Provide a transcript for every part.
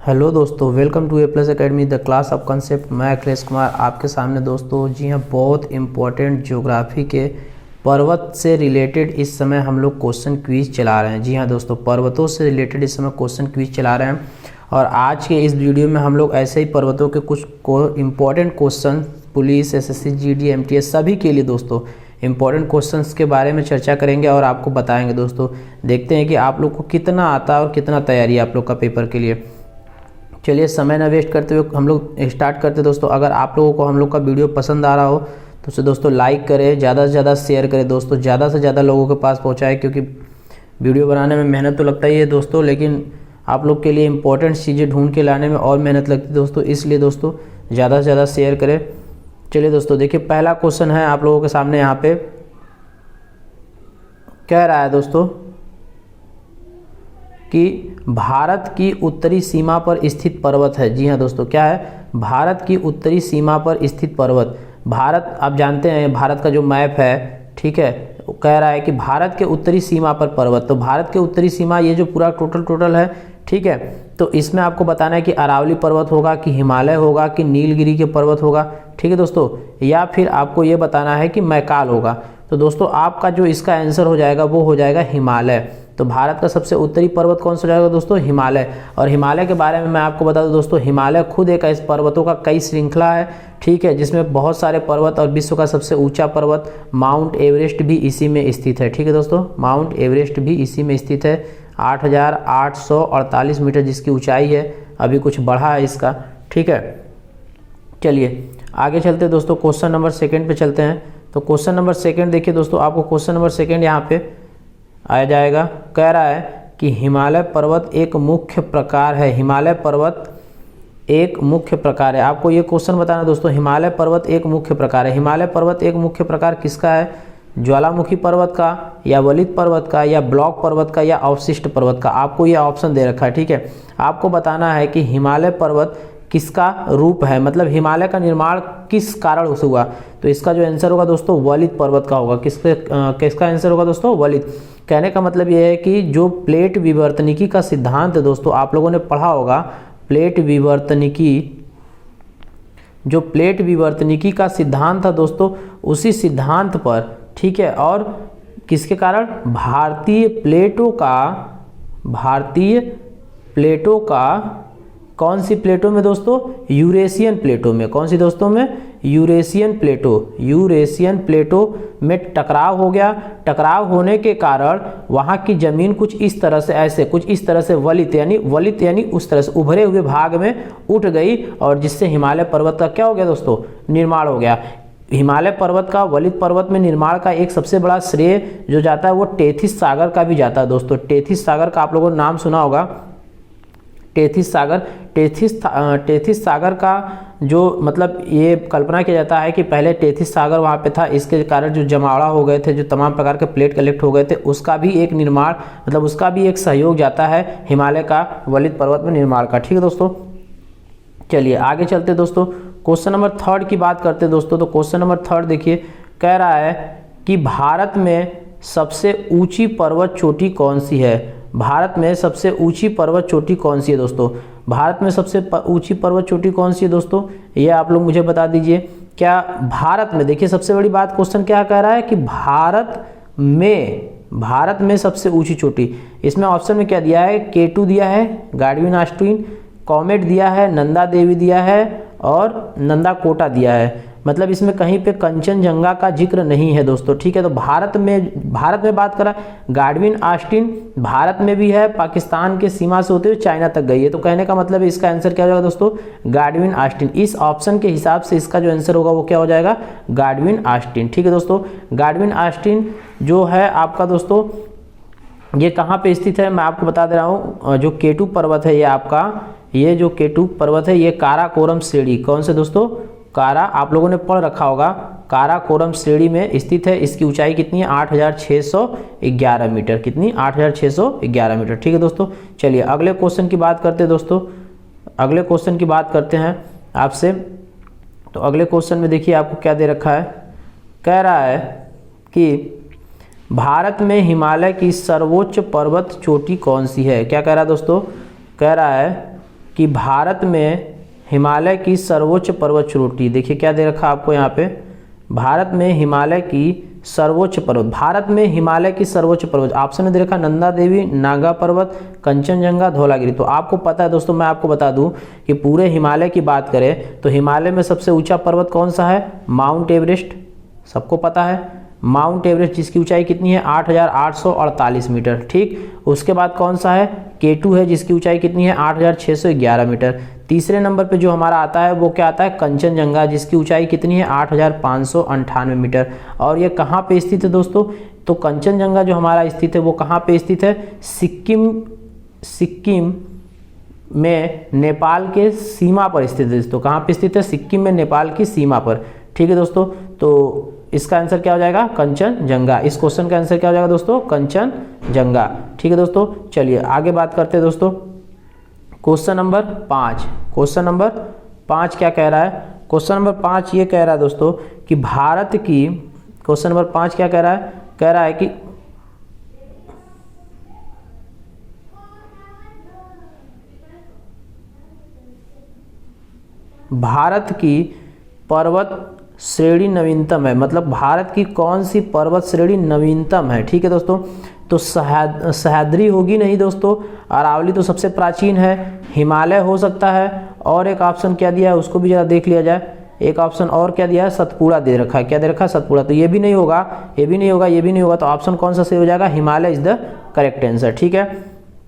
Hello दोस्तों, welcome to A plus academy the class of concept. मैं अखिलेश कुमार आपके सामने दोस्तों। जी हाँ, बहुत इम्पोर्टेंट ज्योग्राफी के पर्वत से रिलेटेड इस समय हम लोग क्वेश्चन क्विज चला रहे हैं। जी हाँ दोस्तों, पर्वतों से रिलेटेड इस समय क्वेश्चन क्विज चला रहे हैं। और आज के इस वीडियो में हम लोग ऐसे ही पर्वतों के कुछ important question police, SSC, GD, MTS सभी के लिए दोस्तों इंपॉर्टेंट क्वेश्चंस के बारे में चर्चा करेंगे और आपको बताएंगे। दोस्तों देखते हैं कि आप लोग को कितना आता है और कितना तैयारी है आप लोग का पेपर के लिए। चलिए समय ना वेस्ट करते हुए हम लोग स्टार्ट करते हैं। दोस्तों अगर आप लोगों को हम लोग का वीडियो पसंद आ रहा हो तो उसे दोस्तों लाइक करें, ज़्यादा से ज़्यादा शेयर करें दोस्तों, ज़्यादा से ज़्यादा लोगों के पास पहुँचाएं, क्योंकि वीडियो बनाने में मेहनत तो लगता ही है दोस्तों, लेकिन आप लोग के लिए इंपॉर्टेंट चीज़ें ढूंढ के लाने में और मेहनत लगती है दोस्तों। इसलिए दोस्तों ज़्यादा से ज़्यादा शेयर करें। चलिए दोस्तों देखिए, पहला क्वेश्चन है आप लोगों के सामने। यहाँ पे कह रहा है दोस्तों कि भारत की उत्तरी सीमा पर स्थित पर्वत है। जी हाँ दोस्तों, क्या है? भारत की उत्तरी सीमा पर स्थित पर्वत। भारत आप जानते हैं, भारत का जो मैप है, ठीक है, कह रहा है कि भारत के उत्तरी सीमा पर पर्वत। तो भारत के उत्तरी सीमा ये जो पूरा टोटल है, ठीक है, तो इसमें आपको बताना है कि अरावली पर्वत होगा, कि हिमालय होगा, कि नीलगिरी के पर्वत होगा, ठीक है दोस्तों, या फिर आपको ये बताना है कि मैकाल होगा। तो दोस्तों आपका जो इसका आंसर हो जाएगा वो हो जाएगा हिमालय। तो भारत का सबसे उत्तरी पर्वत कौन सा हो जाएगा दोस्तों? हिमालय। और हिमालय के बारे में मैं आपको बता दूं दोस्तों, हिमालय खुद एक ऐसे पर्वतों का कई श्रृंखला है, ठीक है, जिसमें बहुत सारे पर्वत, और विश्व का सबसे ऊंचा पर्वत माउंट एवरेस्ट भी इसी में स्थित है। ठीक है दोस्तों, माउंट एवरेस्ट भी इसी में स्थित है। 8,848 मीटर जिसकी ऊंचाई है, अभी कुछ बढ़ा है इसका, ठीक है। चलिए आगे चलते हैं दोस्तों, क्वेश्चन नंबर सेकेंड पे चलते हैं। तो क्वेश्चन नंबर सेकेंड देखिए दोस्तों, आपको क्वेश्चन नंबर सेकेंड यहाँ पे आ जाएगा। कह रहा है कि हिमालय पर्वत एक मुख्य प्रकार है। हिमालय पर्वत एक मुख्य प्रकार है। आपको ये क्वेश्चन बताना दोस्तों, हिमालय पर्वत एक मुख्य प्रकार है। हिमालय पर्वत एक मुख्य प्रकार किसका है? ज्वालामुखी पर्वत का, या वलित पर्वत का, या ब्लॉक पर्वत का, या अवशिष्ट पर्वत का। आपको ये ऑप्शन दे रखा है, ठीक है। आपको बताना है कि हिमालय पर्वत किसका रूप है, मतलब हिमालय का निर्माण किस कारण से हुआ। तो इसका जो आंसर होगा दोस्तों वलित पर्वत का होगा। किसका आंसर होगा दोस्तों? वलित। कहने का मतलब यह है कि जो प्लेट विवर्तनिकी का सिद्धांत है दोस्तों, आप लोगों ने पढ़ा होगा, प्लेट विवर्तनिकी, जो प्लेट विवर्तनिकी का सिद्धांत था दोस्तों, उसी सिद्धांत पर, ठीक है, और किसके कारण? भारतीय प्लेटों का कौन सी प्लेटों में दोस्तों? यूरेशियन प्लेटों में। कौन सी दोस्तों में? यूरेशियन प्लेटों में टकराव हो गया। टकराव होने के कारण वहाँ की जमीन कुछ इस तरह से, ऐसे कुछ इस तरह से वलित यानी उस तरह से उभरे हुए भाग में उठ गई, और जिससे हिमालय पर्वत का क्या हो गया दोस्तों? निर्माण हो गया। हिमालय पर्वत का, वलित पर्वत में निर्माण का एक सबसे बड़ा श्रेय जो जाता है वो टेथिस सागर का भी जाता है दोस्तों। टेथिस सागर का आप लोगों ने नाम सुना होगा। टेथिस सागर का जो मतलब ये कल्पना किया जाता है कि पहले टेथिस सागर वहाँ पे था, इसके कारण जो जमावड़ा हो गए थे, जो तमाम प्रकार के प्लेट कलेक्ट हो गए थे, उसका भी एक निर्माण, मतलब उसका भी एक सहयोग जाता है हिमालय का वलित पर्वत में निर्माण का। ठीक है दोस्तों, चलिए आगे चलते दोस्तों, क्वेश्चन नंबर थर्ड की बात करते हैं दोस्तों। तो क्वेश्चन नंबर थर्ड देखिए, कह रहा है कि भारत में सबसे ऊंची पर्वत चोटी कौन सी है? भारत में सबसे ऊंची पर्वत चोटी कौन सी है दोस्तों? भारत में सबसे ऊंची पर्वत चोटी कौन सी है दोस्तों? ये आप लोग मुझे बता दीजिए। क्या भारत में, देखिए सबसे बड़ी बात, क्वेश्चन क्या कह रहा है कि भारत में सबसे ऊंची चोटी। इसमें ऑप्शन में क्या दिया है? K2 दिया है, गार्डविन आस्टीन, कॉमेट दिया है, नंदा देवी दिया है, और नंदा कोटा दिया है। मतलब इसमें कहीं पे कंचनजंगा का जिक्र नहीं है दोस्तों, ठीक है। तो भारत में बात करा, गार्डविन आस्टीन भारत में भी है, पाकिस्तान के सीमा से होते हुए चाइना तक गई है। तो कहने का मतलब इसका आंसर क्या हो जाएगा दोस्तों? Godwin Austin. इस ऑप्शन के हिसाब से इसका जो आंसर होगा वो क्या हो जाएगा? Godwin Austin. ठीक है दोस्तों, गार्डविन आस्टीन जो है आपका दोस्तों, ये कहाँ पे स्थित है मैं आपको बता दे रहा हूँ। जो K2 पर्वत है, ये आपका, ये जो K2 पर्वत है, ये काराकोरम श्रेणी, कौन से दोस्तों? कारा, आप लोगों ने पढ़ रखा होगा, काराकोरम श्रेणी में स्थित है। इसकी ऊंचाई कितनी है? 8,611 मीटर। कितनी? 8,611 मीटर। ठीक है दोस्तों, चलिए अगले क्वेश्चन की बात करते हैं दोस्तों। अगले क्वेश्चन की बात करते हैं आपसे। तो अगले क्वेश्चन में देखिए आपको क्या दे रखा है। कह रहा है कि भारत में हिमालय की सर्वोच्च पर्वत चोटी कौन सी है? क्या कह रहा है दोस्तों? कह रहा है कि भारत में हिमालय की सर्वोच्च पर्वत चोटी, देखिए क्या दे रखा आपको यहाँ पे, भारत में हिमालय की सर्वोच्च पर्वत, भारत में हिमालय की सर्वोच्च पर्वत, ऑप्शन में दे रखा नंदा देवी, नागा पर्वत, कंचनजंगा, धौलागिरी। तो आपको पता है दोस्तों, मैं आपको बता दूं कि पूरे हिमालय की बात करें तो हिमालय में सबसे ऊंचा पर्वत कौन सा है, माउंट एवरेस्ट, सबको पता है माउंट एवरेस्ट, जिसकी ऊंचाई कितनी है 8,848 मीटर। ठीक, उसके बाद कौन सा है, K2 है, जिसकी ऊंचाई कितनी है 8,611 मीटर। तीसरे नंबर पे जो हमारा आता है वो क्या आता है, कंचनजंगा, जिसकी ऊंचाई कितनी है 8,598 मीटर। और ये कहाँ पे स्थित है दोस्तों, तो कंचनजंगा जो हमारा स्थित है वो कहाँ पे स्थित है, सिक्किम में नेपाल के सीमा पर स्थित है दोस्तों। कहाँ पे स्थित है, सिक्किम में नेपाल की सीमा पर। ठीक है दोस्तों, तो इसका आंसर क्या हो जाएगा, कंचनजंगा। इस क्वेश्चन का आंसर क्या हो जाएगा दोस्तों, कंचनजंगा। ठीक है दोस्तों, चलिए आगे बात करते हैं दोस्तों। क्वेश्चन नंबर 5, क्वेश्चन नंबर 5 क्या कह रहा है, क्वेश्चन नंबर 5 ये कह रहा है दोस्तों कि भारत की, क्वेश्चन नंबर 5 क्या कह रहा है कि भारत की पर्वत श्रेणी नवीनतम है, मतलब भारत की कौन सी पर्वत श्रेणी नवीनतम है। ठीक है दोस्तों, तो सह्याद्री होगी नहीं दोस्तों, अरावली तो सबसे प्राचीन है, हिमालय हो सकता है, और एक ऑप्शन क्या दिया है उसको भी जरा देख लिया जाए। एक ऑप्शन और क्या दिया है, सतपुड़ा दे रखा है, क्या दे रखा है, सतपुड़ा। तो ये भी नहीं होगा, ये भी नहीं होगा, ये भी नहीं होगा, तो ऑप्शन कौन सा सही हो जाएगा, Himalaya is the correct answer. ठीक है,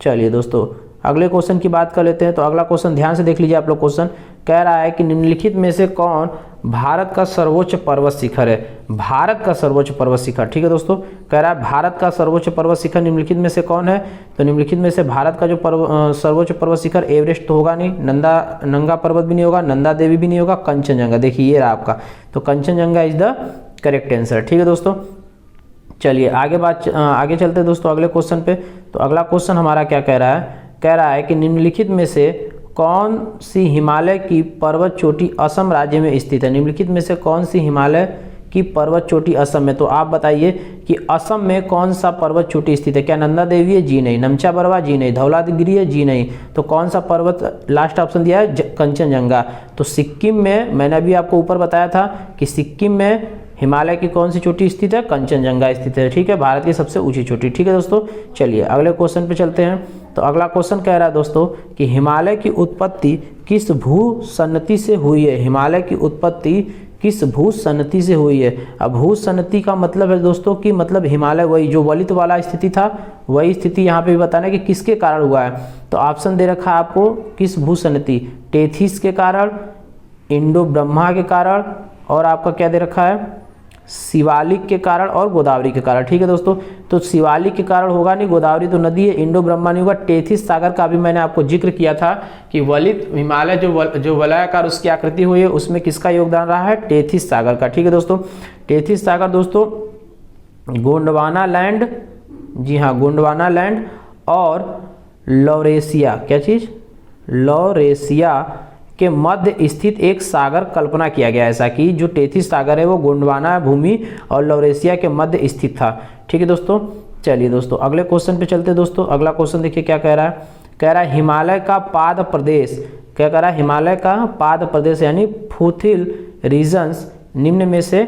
चलिए दोस्तों अगले क्वेश्चन की बात कर लेते हैं। तो अगला क्वेश्चन ध्यान से देख लीजिए आप लोग। क्वेश्चन कह रहा है कि निम्नलिखित में से कौन भारत का सर्वोच्च पर्वत शिखर है, भारत का सर्वोच्च पर्वत शिखर। ठीक है दोस्तों, कह रहा है भारत का सर्वोच्च पर्वत शिखर निम्नलिखित में से कौन है, तो निम्नलिखित में से भारत का जो सर्वोच्च पर्वत शिखर, एवरेस्ट तो होगा नहीं, नंगा पर्वत भी नहीं होगा, नंदा देवी भी नहीं होगा, कंचनजंगा, देखिए ये रहा आपका, तो Kanchenjunga is the correct answer. ठीक है दोस्तों, चलिए आगे चलते हैं दोस्तों अगले क्वेश्चन पे। तो अगला क्वेश्चन हमारा क्या कह रहा है कि निम्नलिखित में से कौन सी हिमालय की पर्वत चोटी असम राज्य में स्थित है, निम्नलिखित में से कौन सी हिमालय की पर्वत चोटी असम में। तो आप बताइए कि असम में कौन सा पर्वत चोटी स्थित है, क्या नंदा देवी है, जी नहीं, नमचा बरवा, जी नहीं, धौलागिरी है, जी नहीं, तो कौन सा पर्वत, लास्ट ऑप्शन दिया है कंचनजंगा। तो सिक्किम में, मैंने अभी आपको ऊपर बताया था कि सिक्किम में हिमालय की कौन सी चोटी स्थित है, कंचनजंगा स्थित है। ठीक है, भारत की सबसे ऊंची चोटी। ठीक है दोस्तों, चलिए अगले क्वेश्चन पे चलते हैं। तो अगला क्वेश्चन कह रहा है दोस्तों कि हिमालय की उत्पत्ति किस भूसन्नति से हुई है, हिमालय की उत्पत्ति किस भूसन्नति से हुई है। अब भूसन्नति का मतलब है दोस्तों कि मतलब हिमालय वही जो वलित वाला स्थिति था, वही स्थिति यहाँ पे भी बताना है कि किसके कारण हुआ है। तो ऑप्शन दे रखा है आपको, किस भूसन्नति, टेथिस के कारण, इंडो ब्रह्मा के कारण, और आपका क्या दे रखा है, शिवालिक के कारण और गोदावरी के कारण। ठीक है दोस्तों, तो शिवालिक के कारण होगा नहीं, गोदावरी तो नदी है, इंडो ब्रह्मा नहीं होगा, टेथिस सागर का भी मैंने आपको जिक्र किया था कि वलित हिमालय जो वलयाकार उसकी आकृति हुई है उसमें किसका योगदान रहा है, टेथिस सागर का। ठीक है दोस्तों, टेथिस सागर दोस्तों गोंडवाना लैंड, जी हाँ गोंडवाना लैंड, और लॉरेशिया, क्या चीज, लॉरेशिया के मध्य स्थित एक सागर कल्पना किया गया, ऐसा कि जो टेथिस सागर है वो गोंडवाना भूमि और लॉरेशिया के मध्य स्थित था। ठीक है दोस्तों, चलिए दोस्तों अगले क्वेश्चन पे चलते हैं दोस्तों। अगला क्वेश्चन देखिए क्या कह रहा है, कह रहा है हिमालय का पाद प्रदेश, क्या कह रहा है, हिमालय का पाद प्रदेश यानी फूथिल रीजन्स निम्न में से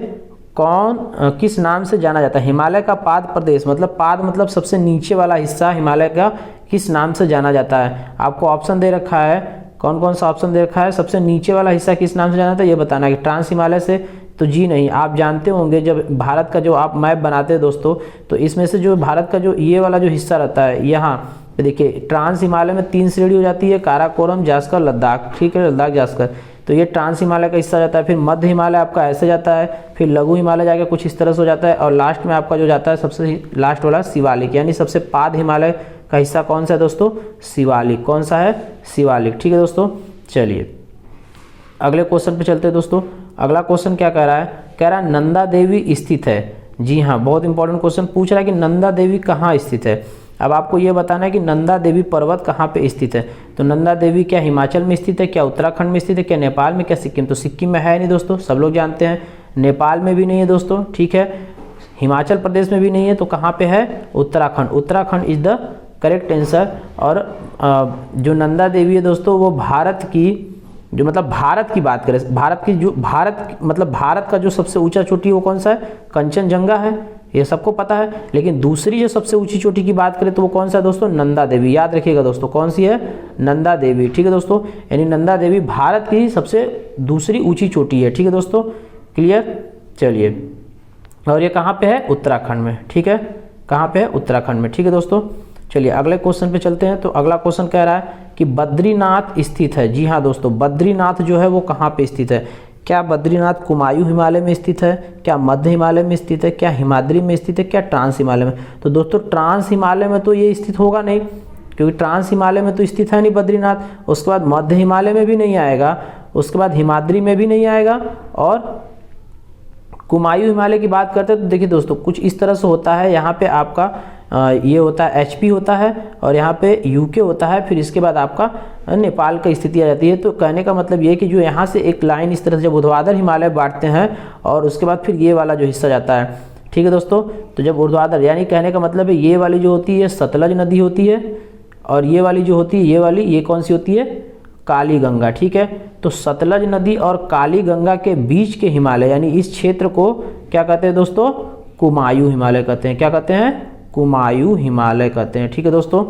कौन किस नाम से जाना जाता है। हिमालय का पाद प्रदेश मतलब पाद मतलब सबसे नीचे वाला हिस्सा हिमालय का किस नाम से जाना जाता है। आपको ऑप्शन दे रखा है, कौन कौन सा ऑप्शन दे रखा है, सबसे नीचे वाला हिस्सा किस नाम से जाना था ये बताना है कि ट्रांस हिमालय से, तो जी नहीं। आप जानते होंगे जब भारत का जो आप मैप बनाते हैं दोस्तों, तो इसमें से जो भारत का जो ये वाला जो हिस्सा रहता है यहाँ पे देखिए, ट्रांस हिमालय में 3 श्रेणी हो जाती है, काराकोरम, जास्कर, लद्दाख। ठीक है, लद्दाख, जास्कर, तो ये ट्रांस हिमालय का हिस्सा जाता है। फिर मध्य हिमालय आपका ऐसे जाता है, फिर लघु हिमालय जाके कुछ इस तरह से हो जाता है, और लास्ट में आपका जो जाता है सबसे लास्ट वाला शिवालिक, यानी सबसे पाद हिमालय का हिस्सा कौन सा है दोस्तों, शिवालिक। कौन सा है, शिवालिक। ठीक है दोस्तों, चलिए अगले क्वेश्चन पे चलते हैं दोस्तों। अगला क्वेश्चन क्या कह रहा है, नंदा देवी स्थित है। जी हाँ, बहुत इंपॉर्टेंट क्वेश्चन पूछ रहा है कि नंदा देवी कहाँ स्थित है। अब आपको ये बताना है कि नंदा देवी पर्वत कहाँ पे स्थित है। तो नंदा देवी क्या हिमाचल में स्थित है, क्या उत्तराखंड में स्थित है, क्या नेपाल में, क्या सिक्किम। तो सिक्किम में है नहीं दोस्तों, सब लोग जानते हैं। नेपाल में भी नहीं है दोस्तों, ठीक है, हिमाचल प्रदेश में भी नहीं है, तो कहाँ पे है, Uttarakhand. Uttarakhand is the correct answer. और जो नंदा देवी है दोस्तों वो भारत की जो मतलब भारत की बात करें, भारत की जो भारत का जो सबसे ऊंचा चोटी है वो कौन सा है? कंचनजंगा है, ये सबको पता है। लेकिन दूसरी जो सबसे ऊंची चोटी की बात करें तो वो कौन सा है दोस्तों? नंदा देवी। याद रखिएगा दोस्तों कौन सी है? नंदा देवी। ठीक है दोस्तों, यानी नंदा देवी भारत की सबसे दूसरी ऊंची चोटी है। ठीक है दोस्तों, क्लियर। चलिए, और ये कहाँ पे है? उत्तराखंड में। ठीक है, कहाँ पे है? उत्तराखंड में। ठीक है दोस्तों, चलिए अगले क्वेश्चन पे चलते हैं। तो अगला क्वेश्चन कह रहा है कि बद्रीनाथ स्थित है। जी हाँ दोस्तों, बद्रीनाथ जो है वो कहाँ पे स्थित है? क्या बद्रीनाथ कुमायूं हिमालय में स्थित है? क्या मध्य हिमालय में स्थित है? क्या हिमाद्री में स्थित है? क्या ट्रांस हिमालय में? तो दोस्तों ट्रांस हिमालय में तो ये स्थित होगा नहीं, क्योंकि ट्रांस हिमालय में तो स्थित है नहीं बद्रीनाथ। उसके बाद मध्य हिमालय में भी नहीं आएगा, उसके बाद हिमाद्री में भी नहीं आएगा, और कुमायूं हिमालय की बात करते हैं तो देखिए दोस्तों कुछ इस तरह से होता है। यहाँ पे आपका ये होता है HP होता है, और यहाँ पे UK होता है, फिर इसके बाद आपका नेपाल का स्थिति आ जाती है। तो कहने का मतलब ये है कि जो यहाँ से एक लाइन इस तरह से जब ऊर्ध्वाधर हिमालय बांटते हैं और उसके बाद फिर ये वाला जो हिस्सा जाता है। ठीक है दोस्तों, तो जब ऊर्ध्वाधर यानी कहने का मतलब है ये वाली जो होती है सतलज नदी होती है, और ये वाली जो होती है ये कौन सी होती है? काली गंगा। ठीक है, तो सतलज नदी और काली गंगा के बीच के हिमालय यानी इस क्षेत्र को क्या कहते हैं दोस्तों? कुमायूं हिमालय कहते हैं। क्या कहते हैं? कुमायूं हिमालय कहते हैं। ठीक है दोस्तों,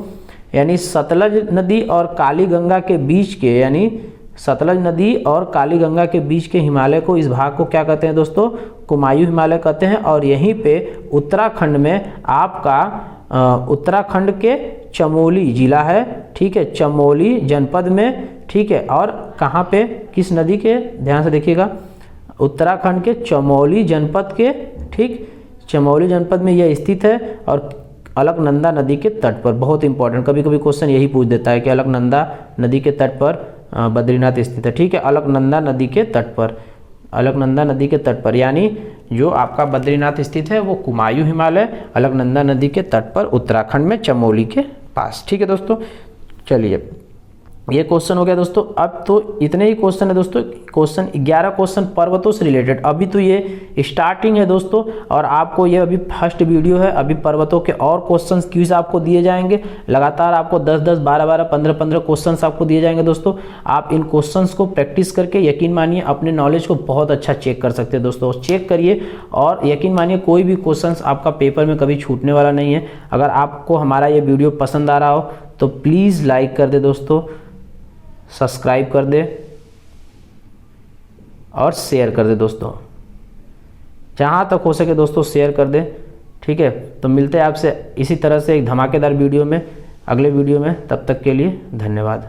यानी सतलज नदी और काली गंगा के बीच के यानी सतलज नदी और काली गंगा के बीच के हिमालय को, इस भाग को क्या कहते हैं दोस्तों? कुमायूं हिमालय कहते हैं। और यहीं पे उत्तराखंड में आपका उत्तराखंड के चमोली जिला है। ठीक है, चमोली जनपद में। ठीक है, और कहाँ पे किस नदी के? ध्यान से देखिएगा, उत्तराखंड के चमोली जनपद के। ठीक, चमोली जनपद में यह स्थित है, और अलकनंदा नदी के तट पर। बहुत इंपॉर्टेंट, कभी कभी क्वेश्चन यही पूछ देता है कि अलकनंदा नदी के तट पर बद्रीनाथ स्थित है। ठीक है, अलकनंदा नदी के तट पर, अलकनंदा नदी के तट पर, यानी जो आपका बद्रीनाथ स्थित है वो कुमायूं हिमालय अलकनंदा नदी के तट पर उत्तराखंड में चमोली के पास। ठीक है दोस्तों, चलिए ये क्वेश्चन हो गया दोस्तों। अब तो इतने ही क्वेश्चन है दोस्तों, क्वेश्चन 11 क्वेश्चन पर्वतों से रिलेटेड। अभी तो ये स्टार्टिंग है दोस्तों, और आपको ये अभी फर्स्ट वीडियो है। अभी पर्वतों के और क्वेश्चन क्विज आपको दिए जाएंगे लगातार, आपको 10-10, 12-12, 15-15 क्वेश्चन आपको दिए जाएंगे दोस्तों। आप इन क्वेश्चन को प्रैक्टिस करके यकीन मानिए अपने नॉलेज को बहुत अच्छा चेक कर सकते हैं दोस्तों। चेक करिए, और यकीन मानिए कोई भी क्वेश्चन आपका पेपर में कभी छूटने वाला नहीं है। अगर आपको हमारा ये वीडियो पसंद आ रहा हो तो प्लीज़ लाइक कर दे दोस्तों, सब्सक्राइब कर दे और शेयर कर दे दोस्तों, जहाँ तक हो सके दोस्तों शेयर कर दे। ठीक है, तो मिलते हैं आपसे इसी तरह से एक धमाकेदार वीडियो में, अगले वीडियो में। तब तक के लिए धन्यवाद।